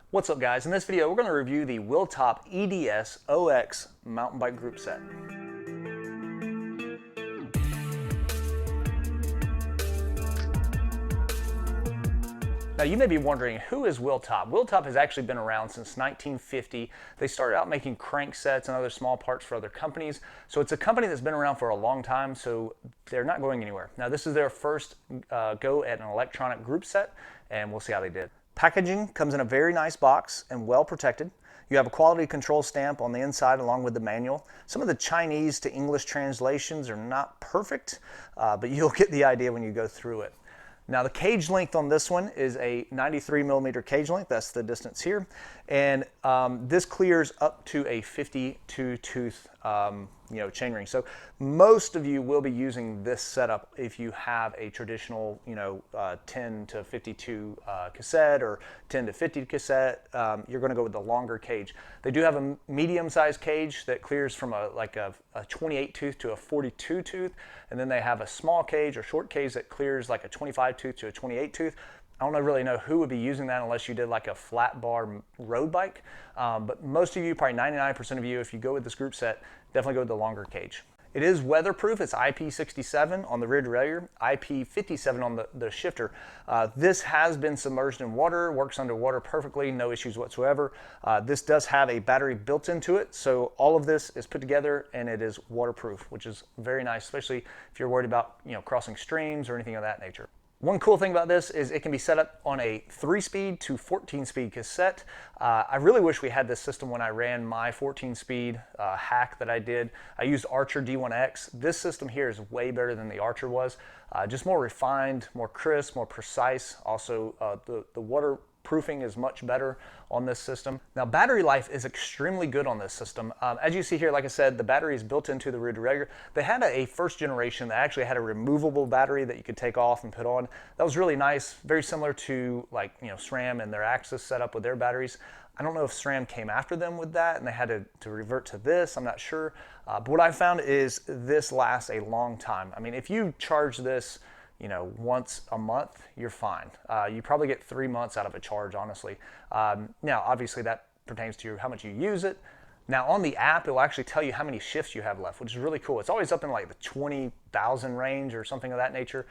What's up guys? In this video we're going to review the WHEELTOP EDS OX mountain bike group set. Now you may be wondering, who is WHEELTOP? WHEELTOP has actually been around since 1950. They started out making crank sets and other small parts for other companies. So it's a company that's been around for a long time, so they're not going anywhere. Now this is their first go at an electronic group set, and we'll see how they did. Packaging comes in a very nice box and well protected. You have a quality control stamp on the inside along with the manual. Some of the Chinese to English translations are not perfect, but you'll get the idea when you go through it. Now the cage length on this one is a 93 millimeter cage length. That's the distance here. And this clears up to a 52 tooth chain ring. So most of you will be using this setup if you have a traditional 10 to 52 cassette or 10 to 50 cassette. You're going to go with the longer cage. They do have a medium sized cage that clears from a 28 tooth to a 42 tooth, and then they have a small cage or short cage that clears like a 25 tooth to a 28 tooth. I don't really know who would be using that unless you did like a flat bar road bike. But most of you, probably 99% of you, if you go with this group set, definitely go with the longer cage. It is weatherproof. It's IP67 on the rear derailleur, IP57 on the shifter. This has been submerged in water, works underwater perfectly, no issues whatsoever. This does have a battery built into it, so all of this is put together and it is waterproof, which is very nice, especially if you're worried about crossing streams or anything of that nature. One cool thing about this is it can be set up on a 3-speed to 14-speed cassette. I really wish we had this system when I ran my 14-speed hack that I did. I used Archer D1X. This system here is way better than the Archer was. Just more refined, more crisp, more precise. Also, the waterproofing is much better on this system. Now battery life is extremely good on this system. As you see here, like I said, the battery is built into the rear derailleur. They had a first generation that actually had a removable battery that you could take off and put on. That was really nice, very similar to SRAM and their Axis setup with their batteries. I don't know if SRAM came after them with that and they had to revert to this, I'm not sure. But what I found is this lasts a long time. I mean, if you charge this once a month, you're fine. You probably get 3 months out of a charge, honestly. Now, obviously that pertains to how much you use it. Now on the app, it will actually tell you how many shifts you have left, which is really cool. It's always up in like the 20,000 range or something of that nature.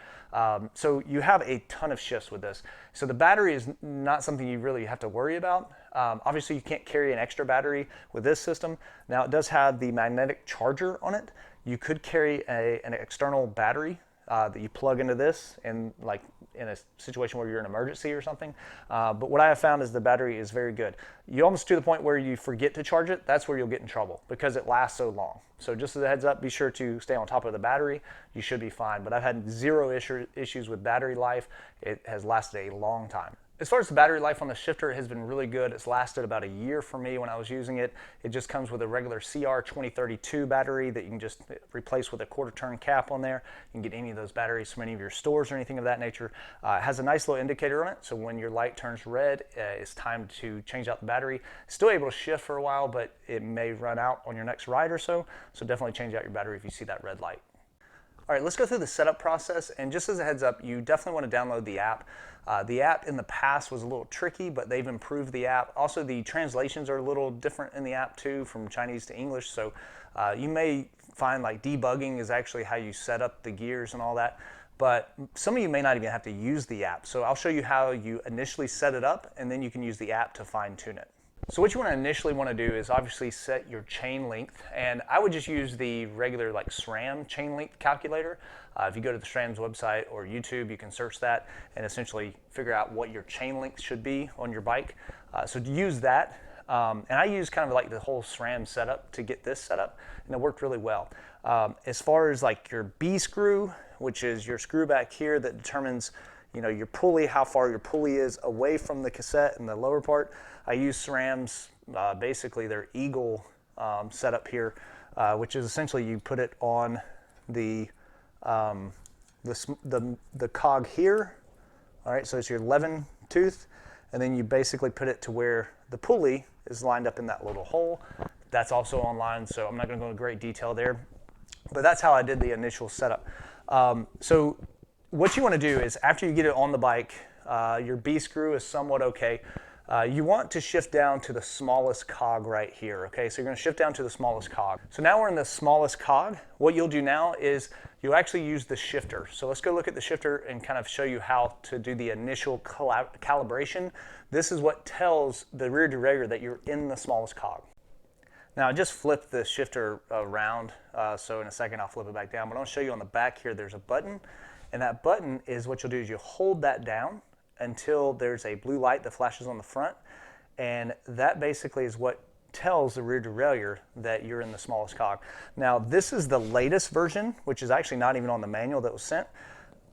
So you have a ton of shifts with this. So the battery is not something you really have to worry about. Obviously you can't carry an extra battery with this system. Now it does have the magnetic charger on it. You could carry an external battery that you plug into this in a situation where you're in an emergency or something. But what I have found is the battery is very good. You almost to the point where you forget to charge it, that's where you'll get in trouble because it lasts so long. So just as a heads up, be sure to stay on top of the battery. You should be fine. But I've had zero issues with battery life. It has lasted a long time. As far as the battery life on the shifter, it has been really good. It's lasted about a year for me when I was using it. It just comes with a regular CR2032 battery that you can just replace with a 1/4 turn cap on there. You can get any of those batteries from any of your stores or anything of that nature. It has a nice little indicator on it, so when your light turns red, it's time to change out the battery. Still able to shift for a while, but it may run out on your next ride or so, so definitely change out your battery if you see that red light. All right, let's go through the setup process, and just as a heads up, you definitely want to download the app. The app in the past was a little tricky, but they've improved the app. Also, the translations are a little different in the app too, from Chinese to English, so you may find like debugging is actually how you set up the gears and all that, but some of you may not even have to use the app. So I'll show you how you initially set it up, and then you can use the app to fine tune it. So what you initially want to do is obviously set your chain length, and I would just use the regular SRAM chain length calculator. If you go to the SRAM's website or YouTube, you can search that and essentially figure out what your chain length should be on your bike. So to use that, and I use kind of like the whole SRAM setup to get this set up, and it worked really well. As far as your B screw, which is your screw back here that determines your pulley, how far your pulley is away from the cassette in the lower part. I use SRAM's, basically their Eagle setup here, which is essentially you put it on the cog here. All right, so it's your 11 tooth, and then you basically put it to where the pulley is lined up in that little hole. That's also online, so I'm not going to go into great detail there, but that's how I did the initial setup. So what you want to do is after you get it on the bike, your B screw is somewhat okay. you want to shift down to the smallest cog right here, okay? So you're gonna shift down to the smallest cog. So now we're in the smallest cog. What you'll do now is you'll actually use the shifter. So let's go look at the shifter and kind of show you how to do the initial calibration. This is what tells the rear derailleur that you're in the smallest cog. Now I just flipped the shifter around, so in a second I'll flip it back down, but I'll show you on the back here there's a button, and that button is what you'll do is you hold that down until there's a blue light that flashes on the front, and that basically is what tells the rear derailleur that you're in the smallest cog. Now this is the latest version, which is actually not even on the manual that was sent.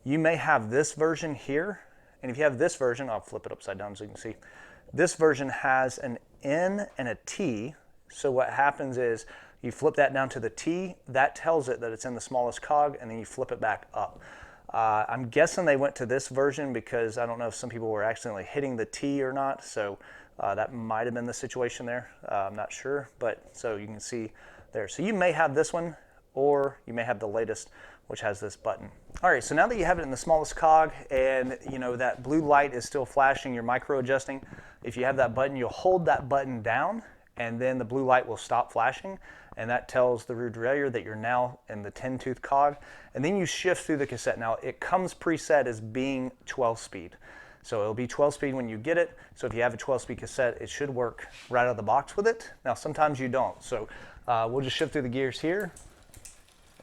You may have this version here, and if you have this version, I'll flip it upside down so you can see. This version has an N and a T, so what happens is you flip that down to the T, that tells it that it's in the smallest cog, and then you flip it back up. I'm guessing they went to this version because I don't know if some people were accidentally hitting the T or not, so that might have been the situation there. I'm not sure, but so you can see there. So you may have this one, or you may have the latest, which has this button. All right, so now that you have it in the smallest cog and you know that blue light is still flashing, you're micro adjusting, if you have that button, you'll hold that button down and then the blue light will stop flashing, and that tells the rear derailleur that you're now in the 10-tooth cog, and then you shift through the cassette. Now it comes preset as being 12-speed. So it'll be 12-speed when you get it. So if you have a 12-speed cassette, it should work right out of the box with it. Now sometimes you don't. So we'll just shift through the gears here.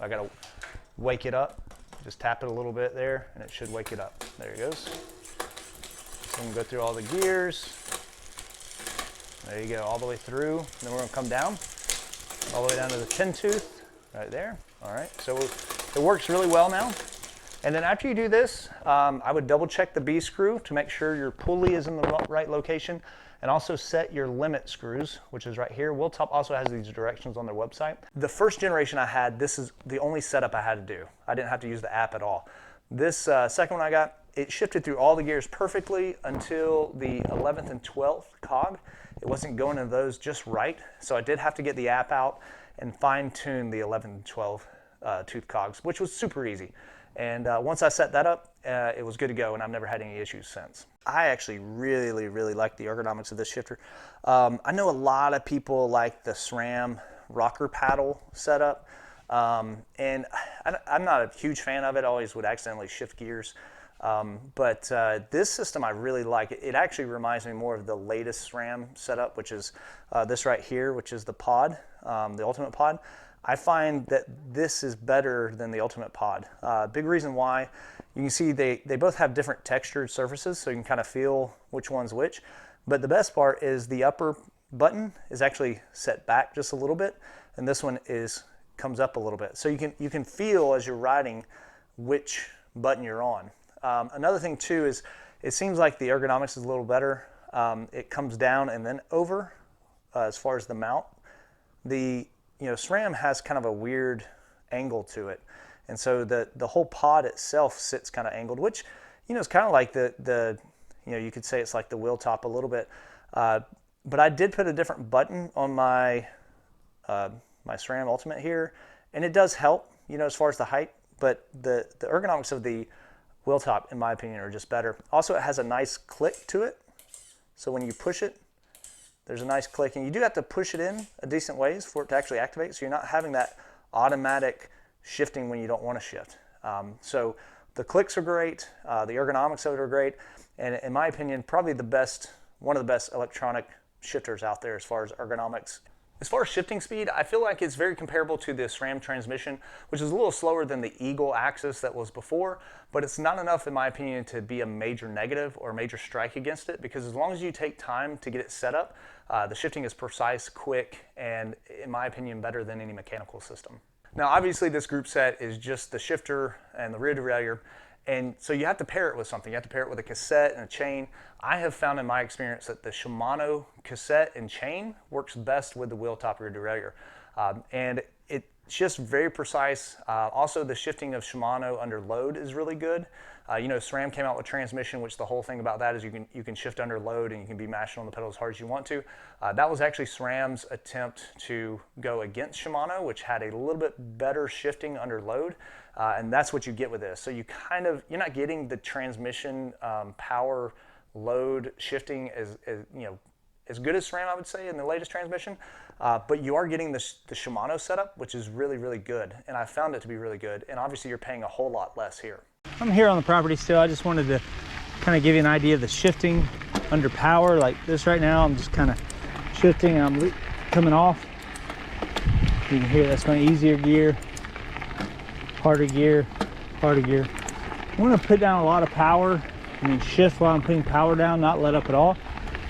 I gotta wake it up. Just tap it a little bit there and it should wake it up. There it goes. So I'm gonna go through all the gears. There you go, all the way through. And then we're gonna come down, all the way down to the 10-tooth, right there. All right, so it works really well now. And then after you do this, I would double check the B screw to make sure your pulley is in the right location, and also set your limit screws, which is right here. WheelTop also has these directions on their website. The first generation I had, this is the only setup I had to do. I didn't have to use the app at all. This second one I got, it shifted through all the gears perfectly until the 11th and 12th cog. It wasn't going into those just right, so I did have to get the app out and fine tune the 11th and 12th tooth cogs, which was super easy. And once I set that up, it was good to go, and I've never had any issues since. I actually really like the ergonomics of this shifter. I know a lot of people like the SRAM rocker paddle setup, and I'm not a huge fan of it. I always would accidentally shift gears. But this system I really like. It actually reminds me more of the latest SRAM setup, which is this right here, which is the pod, the Ultimate Pod. I find that this is better than the Ultimate Pod. Big reason why, you can see they both have different textured surfaces, so you can kind of feel which one's which. But the best part is the upper button is actually set back just a little bit, and this one comes up a little bit. So you can feel as you're riding which button you're on. Another thing too is it seems like the ergonomics is a little better. It comes down and then over as far as the mount. The SRAM has kind of a weird angle to it, and so the whole pod itself sits kind of angled, which is kind of like the you could say it's like the WheelTop a little bit. But I did put a different button on my my SRAM Ultimate here, and it does help as far as the height. But the ergonomics of the WheelTop, in my opinion, are just better. Also, it has a nice click to it. So when you push it, there's a nice click. And you do have to push it in a decent ways for it to actually activate. So you're not having that automatic shifting when you don't want to shift. So the clicks are great. The ergonomics of it are great. And in my opinion, probably one of the best electronic shifters out there as far as ergonomics. As far as shifting speed, I feel like it's very comparable to the SRAM transmission, which is a little slower than the Eagle axis that was before, but it's not enough, in my opinion, to be a major negative or a major strike against it, because as long as you take time to get it set up, the shifting is precise, quick, and in my opinion, better than any mechanical system. Now, obviously, this group set is just the shifter and the rear derailleur, and so you have to pair it with something. You have to pair it with a cassette and a chain. I have found in my experience that the Shimano cassette and chain works best with the WheelTop rear derailleur. And it's just very precise. Also, the shifting of Shimano under load is really good. SRAM came out with transmission, which the whole thing about that is you can shift under load and you can be mashing on the pedal as hard as you want to. That was actually SRAM's attempt to go against Shimano, which had a little bit better shifting under load. And that's what you get with this. So you're not getting the transmission power load shifting as good as SRAM, I would say, in the latest transmission, but you are getting the Shimano setup, which is really, really good, and I found it to be really good, and obviously you're paying a whole lot less here. I'm here on the property still. I just wanted to kind of give you an idea of the shifting under power. Like this right now, I'm just kind of shifting and I'm coming off. You can hear that's going easier gear, harder gear, harder gear. I want to put down a lot of power and then shift while I'm putting power down, not let up at all.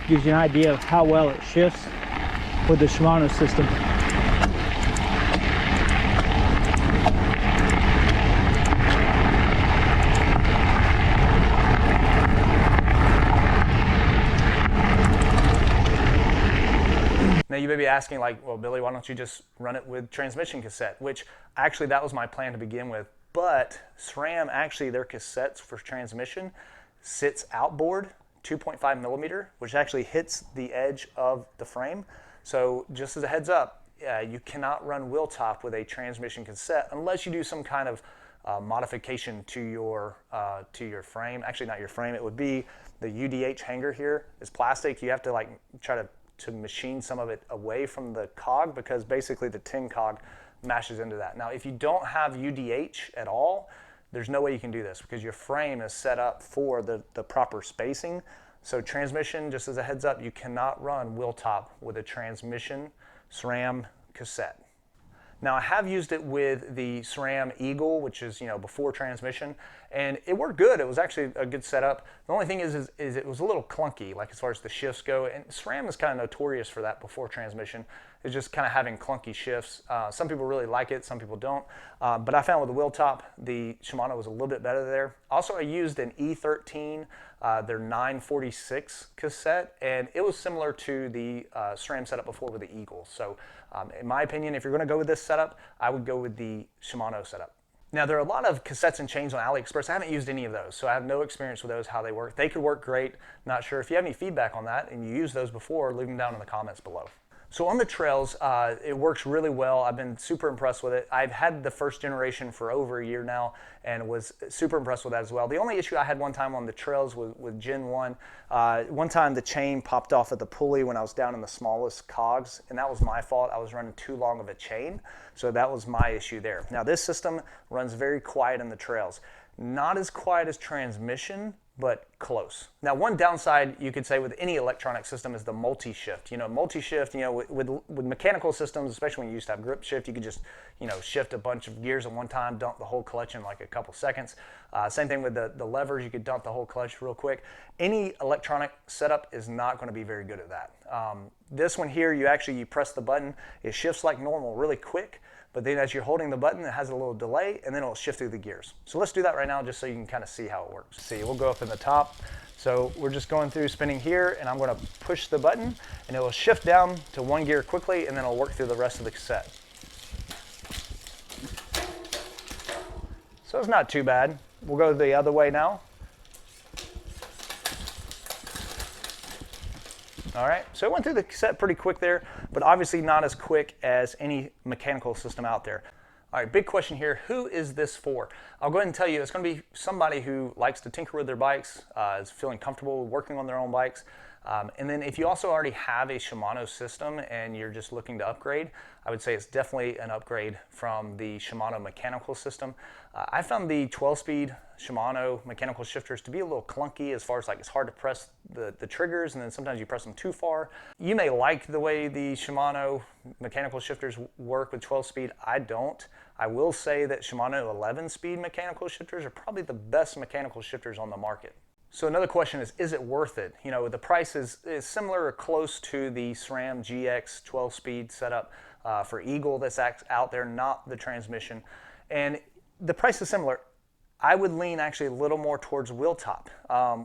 Gives you an idea of how well it shifts with the Shimano system. Now you may be asking, like, well, Billy, why don't you just run it with transmission cassette? Which actually that was my plan to begin with, but SRAM, actually their cassettes for transmission sits outboard 2.5 millimeter, which actually hits the edge of the frame. So just as a heads up, you cannot run wheel top with a transmission cassette unless you do some kind of modification to your frame. Actually, not your frame. It would be the UDH hanger here is plastic. You have to like try to machine some of it away from the cog, because basically the tin cog mashes into that. Now, if you don't have UDH at all, there's no way you can do this because your frame is set up for the proper spacing. So transmission, just as a heads up, you cannot run wheel top with a transmission SRAM cassette. Now, I have used it with the SRAM Eagle, which is, before transmission, and it worked good. It was actually a good setup. The only thing is it was a little clunky, like as far as the shifts go, and SRAM is kind of notorious for that before transmission. It's just kind of having clunky shifts. Some people really like it, some people don't, but I found with the wheel top, the Shimano was a little bit better there. Also, I used an E13, their 946 cassette, and it was similar to the SRAM setup before with the Eagle. So in my opinion, if you're going to go with this setup, I would go with the Shimano setup. Now, there are a lot of cassettes and chains on AliExpress. I haven't used any of those, so I have no experience with those, how they work. They could work great. Not sure. If you have any feedback on that and you used those before, leave them down in the comments below. So on the trails, it works really well. I've been super impressed with it. I've had the first generation for over a year now and was super impressed with that as well. The only issue I had one time on the trails with Gen 1, one time the chain popped off at the pulley when I was down in the smallest cogs, and that was my fault. I was running too long of a chain, so that was my issue there. Now this system runs very quiet in the trails. Not as quiet as transmission, but close. Now, one downside you could say with any electronic system is the multi-shift. Multi-shift, with mechanical systems, especially when you used to have grip shift, you could just, shift a bunch of gears at one time, dump the whole clutch in like a couple seconds. Same thing with the levers, you could dump the whole clutch real quick. Any electronic setup is not going to be very good at that. This one here, you press the button, it shifts like normal really quick, but then as you're holding the button, it has a little delay, and then it'll shift through the gears. So let's do that right now just so you can kind of see how it works. See, we'll go up in the top. So we're just going through spinning here, and I'm going to push the button, and it will shift down to one gear quickly, and then it'll work through the rest of the cassette. So it's not too bad. We'll go the other way now. All right, so it went through the cassette pretty quick there, but obviously not as quick as any mechanical system out there. All right, big question here, who is this for? I'll go ahead and tell you, it's gonna be somebody who likes to tinker with their bikes, is feeling comfortable working on their own bikes. And then if you also already have a Shimano system and you're just looking to upgrade, I would say it's definitely an upgrade from the Shimano mechanical system. I found the 12-speed Shimano mechanical shifters to be a little clunky as far as it's hard to press the triggers, and then sometimes you press them too far. You may like the way the Shimano mechanical shifters work with 12-speed. I don't. I will say that Shimano 11-speed mechanical shifters are probably the best mechanical shifters on the market. So another question is it worth it? The price is similar or close to the SRAM GX 12-speed setup for Eagle that's out there, not the transmission. And the price is similar. I would lean actually a little more towards wheel top,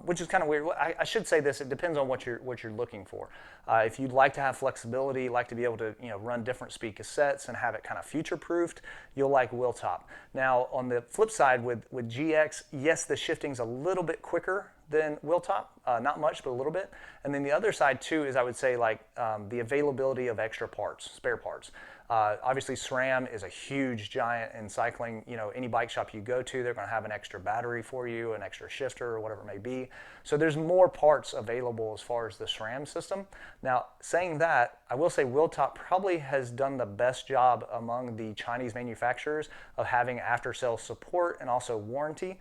which is kind of weird. I should say this, it depends on what you're looking for. If you'd like to have flexibility, like to be able to run different speed cassettes and have it kind of future-proofed, you'll like wheel top. Now on the flip side with GX, yes, the shifting's a little bit quicker than wheel top, not much, but a little bit. And then the other side too is I would say the availability of extra parts, spare parts. Obviously SRAM is a huge giant in cycling. Any bike shop you go to, they're going to have an extra battery for you, an extra shifter, or whatever it may may be. So there's more parts available as far as the SRAM system. Now, saying that, I will say WheelTop probably has done the best job among the Chinese manufacturers of having after-sales support and also warranty.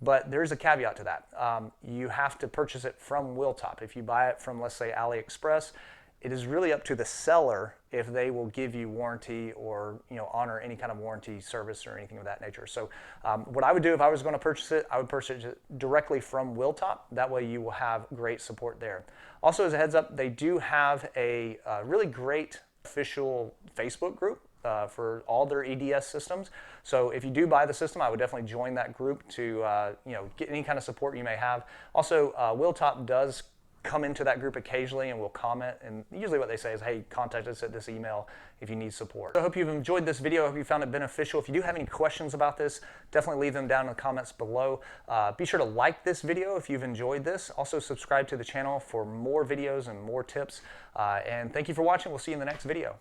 But there's a caveat to that. You have to purchase it from WheelTop. If you buy it from, let's say, AliExpress, it is really up to the seller if they will give you warranty or honor any kind of warranty service or anything of that nature. So what I would do if I was going to purchase it, I would purchase it directly from WheelTop. That way you will have great support there. Also, as a heads up, they do have a really great official Facebook group for all their EDS systems. So if you do buy the system, I would definitely join that group to get any kind of support you may have. Also, WheelTop does come into that group occasionally and will comment, and usually what they say is, hey, contact us at this email if you need support. So I hope you've enjoyed this video. I hope you found it beneficial. If you do have any questions about this, definitely leave them down in the comments below. Be sure to like this video if you've enjoyed this. Also subscribe to the channel for more videos and more tips. And thank you for watching. We'll see you in the next video.